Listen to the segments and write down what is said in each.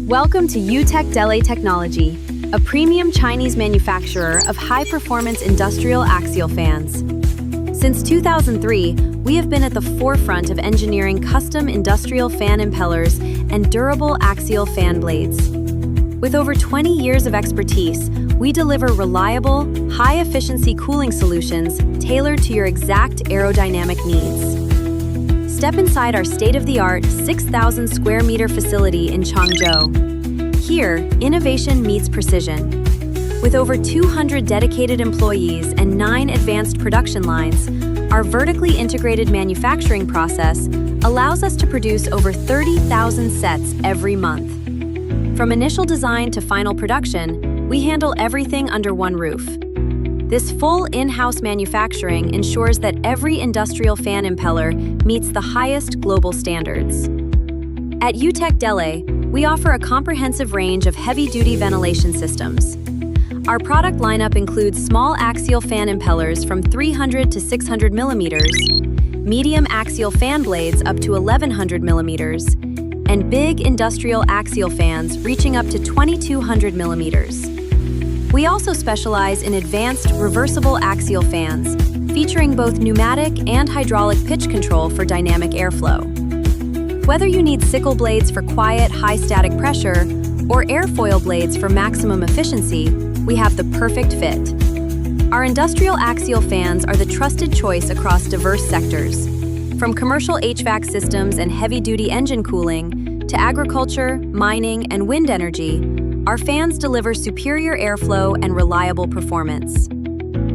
Welcome to UTEK-DELE Technology, a premium Chinese manufacturer of high-performance industrial axial fans. Since 2003, we have been at the forefront of engineering custom industrial fan impellers and durable axial fan blades. With over 20 years of expertise, we deliver reliable, high-efficiency cooling solutions tailored to your exact aerodynamic needs. Step inside our state-of-the-art 6,000 square meter facility in Changzhou. Here, innovation meets precision. With over 200 dedicated employees and 9 advanced production lines, our vertically integrated manufacturing process allows us to produce over 30,000 sets every month. From initial design to final production, we handle everything under one roof. This full in-house manufacturing ensures that every industrial fan impeller meets the highest global standards. At UTEK-DELE, we offer a comprehensive range of heavy-duty ventilation systems. Our product lineup includes small axial fan impellers from 300 to 600 millimeters, medium axial fan blades up to 1100 millimeters, and big industrial axial fans reaching up to 2200 millimeters. We also specialize in advanced reversible axial fans, featuring both pneumatic and hydraulic pitch control for dynamic airflow. Whether you need sickle blades for quiet, high static pressure or airfoil blades for maximum efficiency, we have the perfect fit. Our industrial axial fans are the trusted choice across diverse sectors. From commercial HVAC systems and heavy-duty engine cooling to agriculture, mining, and wind energy, our fans deliver superior airflow and reliable performance.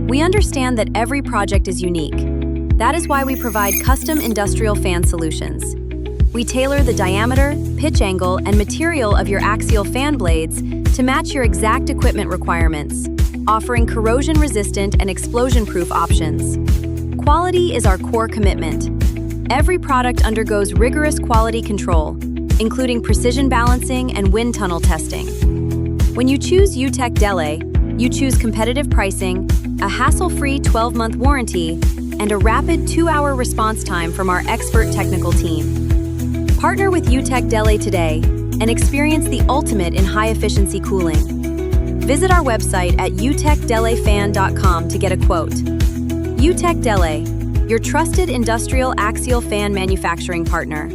We understand that every project is unique. That is why we provide custom industrial fan solutions. We tailor the diameter, pitch angle, and material of your axial fan blades to match your exact equipment requirements, offering corrosion-resistant and explosion-proof options. Quality is our core commitment. Every product undergoes rigorous quality control, including precision balancing and wind tunnel testing. When you choose UTEK-DELE, you choose competitive pricing, a hassle-free 12-month warranty, and a rapid 2-hour response time from our expert technical team. Partner with UTEK-DELE today and experience the ultimate in high-efficiency cooling. Visit our website at utekdelefan.com to get a quote. UTEK-DELE, your trusted industrial axial fan manufacturing partner.